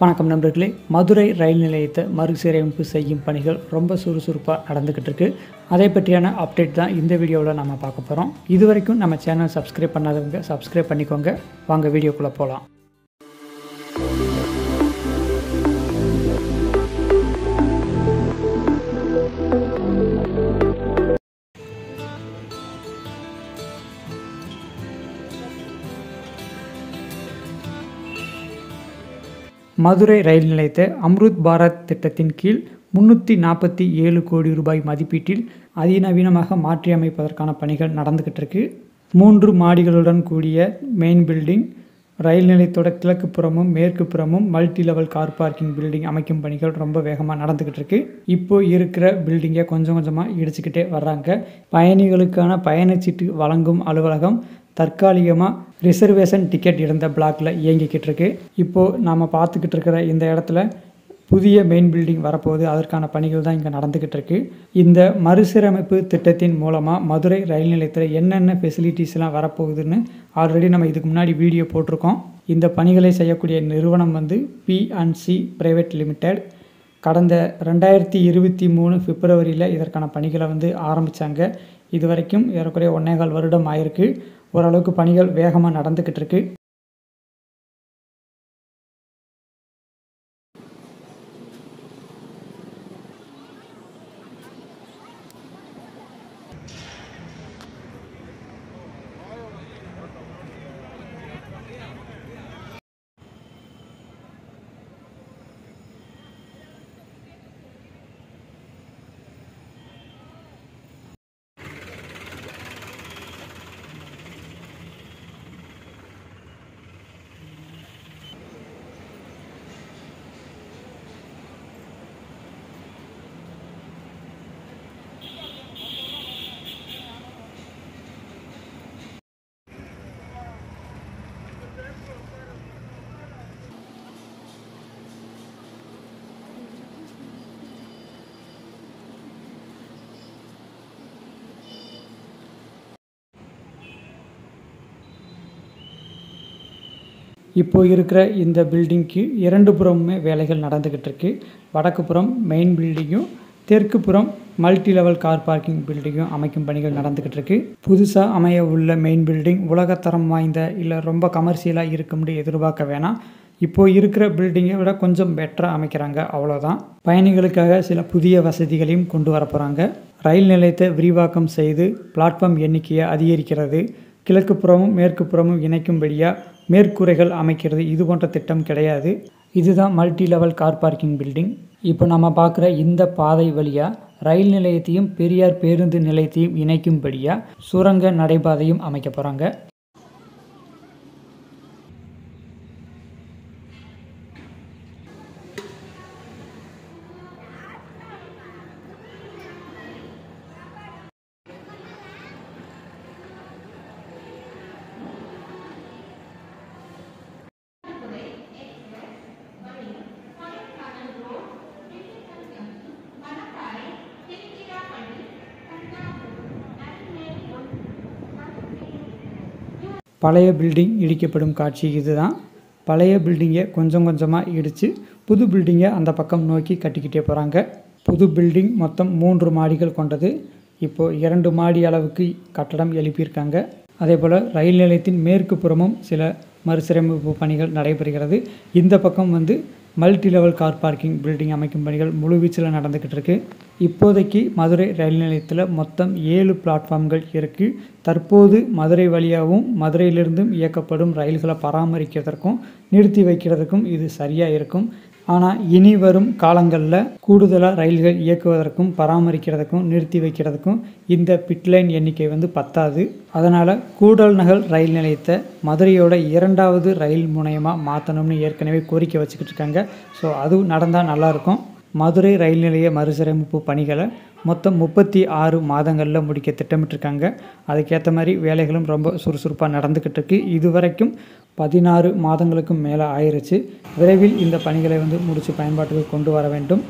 வணக்கம் நண்பர்களே, மதுரை ரயில் நிலையத்தை மறுசீரமைப்பு செய்யும் பணிகள் ரொம்ப சுறுசுறுப்பாக நடந்துக்கிட்டு இருக்கு. அதை பற்றியான அப்டேட் தான் இந்த வீடியோவில் நம்ம பார்க்க போகிறோம். இது வரைக்கும் நம்ம சேனல் சப்ஸ்கிரைப் பண்ணாதவங்க சப்ஸ்கிரைப் பண்ணிக்கோங்க. வாங்க வீடியோக்குள்ளே போகலாம். மதுரை ரயில் நிலையத்தை அம்ருத் பாரத் திட்டத்தின் கீழ் 347 கோடி ரூபாய் மதிப்பீட்டில் அதிநவீனமாக மாற்றியமைப்பதற்கான பணிகள் நடந்துக்கிட்டு இருக்கு. 3 மாடிகளுடன் கூடிய மெயின் பில்டிங், ரயில் நிலையத்தோட கிழக்கு புறமும் மேற்கு புறமும் multi level car parking building அமைக்கும் பணிகள் ரொம்ப வேகமாக நடந்துக்கிட்டு இருக்கு. இப்போ இருக்கிற பில்டிங்கை கொஞ்சம் கொஞ்சமாக இடிச்சுக்கிட்டே வர்றாங்க. பயணிகளுக்கான பயணச்சீட்டு வழங்கும் அலுவலகம் தற்காலிகமாக ரிசர்வேஷன் டிக்கெட் இருந்த பிளாக்ல இயங்கிக்கிட்டு இருக்கு. இப்போது நாம் பார்த்துக்கிட்டு இருக்கிற இந்த இடத்துல புதிய மெயின் பில்டிங் வரப்போகுது. அதற்கான பணிகள் தான் இங்கே நடந்துக்கிட்டு இருக்கு. இந்த மறுசீரமைப்பு திட்டத்தின் மூலமாக மதுரை ரயில் நிலையத்தில் என்னென்ன ஃபெசிலிட்டிஸ்லாம் வரப்போகுதுன்னு ஆல்ரெடி நம்ம இதுக்கு முன்னாடி வீடியோ போட்டிருக்கோம். இந்த பணிகளை செய்யக்கூடிய நிறுவனம் P&C பிரைவேட் லிமிடெட். கடந்த 2023 பிப்ரவரியில் இதற்கான பணிகளை ஆரம்பித்தாங்க. இது வரைக்கும் ஏறக்குறைய 1.25 வருடம் ஆயிருக்கு. ஓரளவுக்கு பணிகள் வேகமாக நடந்துக்கிட்டு இருக்கு. இப்போ இருக்கிற இந்த பில்டிங்க்கு 2 புறமுமே வேலைகள் நடந்துக்கிட்டு இருக்கு. வடக்கு புறம் மெயின் பில்டிங்கும், தெற்கு புறம் மல்டி லெவல் கார் பார்க்கிங் பில்டிங்கும் அமைக்கும் பணிகள் நடந்துக்கிட்டு இருக்கு. புதுசாக அமைய உள்ள மெயின் பில்டிங் உலகத்தரம் வாய்ந்த இல்லை ரொம்ப கமர்ஷியலாக இருக்கும்னு எதிர்பார்க்க வேணாம். இப்போது இருக்கிற பில்டிங்கை விட கொஞ்சம் பெட்டராக அமைக்கிறாங்க, அவ்வளோதான். பயணிகளுக்காக சில புதிய வசதிகளையும் கொண்டு வர போகிறாங்க. ரயில் நிலையத்தை விரிவாக்கம் செய்து பிளாட்ஃபார்ம் எண்ணிக்கையை அதிகரிக்கிறது, கிழக்கு புறமும் மேற்கு புறமும் இணைக்கும்படியாக மேற்கூரைகள் அமைக்கிறது, இது போன்ற திட்டம் கிடையாது. இதுதான் multi level car parking building. இப்போ நம்ம பார்க்குற இந்த பாதை வழியாக ரயில் நிலையத்தையும் பெரியார் பேருந்து நிலையத்தையும் இணைக்கும்படியாக சுரங்க நடைபாதையும் அமைக்க போகிறாங்க. பழைய பில்டிங் இடிக்கப்படும் காட்சி இதுதான். பழைய பில்டிங்கை கொஞ்சம் கொஞ்சமாக இடித்து புது பில்டிங்கை அந்த பக்கம் நோக்கி கட்டிக்கிட்டே போகிறாங்க. புது பில்டிங் மொத்தம் 3 மாடிகள் கொண்டது. இப்போது 2 மாடி அளவுக்கு கட்டடம் எழுப்பியிருக்காங்க. அதே போல் ரயில் நிலையத்தின் மேற்கு புறமும் சில மறுசீரமைப்பு பணிகள் நடைபெறுகிறது. இந்த பக்கம் multi level car parking building அமைக்கும் பணிகள் முழுவீச்சில் நடந்துக்கிட்டு இருக்கு. இப்போதைக்கு மதுரை ரயில் நிலையத்தில் மொத்தம் 7 பிளாட்ஃபார்ம்கள் இருக்குது. தற்போது மதுரை வழியாகவும் மதுரையிலிருந்தும் இயக்கப்படும் ரயில்களை பராமரிக்கிறதுக்கும் நிறுத்தி வைக்கிறதுக்கும் இது சரியாக இருக்கும். ஆனால் இனி வரும் காலங்களில் கூடுதலாக ரயில்கள் இயக்குவதற்கும் பராமரிக்கிறதுக்கும் நிறுத்தி வைக்கிறதுக்கும் இந்த பிட்லைன் எண்ணிக்கை பத்தாது. அதனால் கூடல்நகர் ரயில் நிலையத்தை மதுரையோட 2வது ரயில் முனையமாக மாற்றணும்னு ஏற்கனவே கோரிக்கை வச்சுக்கிட்டு இருக்காங்க. ஸோ அதுவும் நடந்தால் நல்லாயிருக்கும். மதுரை ரயில் நிலைய மறுசீரமைப்பு பணிகளை மொத்தம் 36 மாதங்களில் முடிக்க திட்டமிட்டிருக்காங்க. அதுக்கேற்ற மாதிரி வேலைகளும் ரொம்ப சுறுசுறுப்பாக நடந்துக்கிட்டு இருக்கு. இது வரைக்கும் 16 மாதங்களுக்கும் மேலே ஆயிடுச்சு. விரைவில் இந்த பணிகளை முடித்து பயன்பாட்டுக்கு கொண்டு வர வேண்டும்.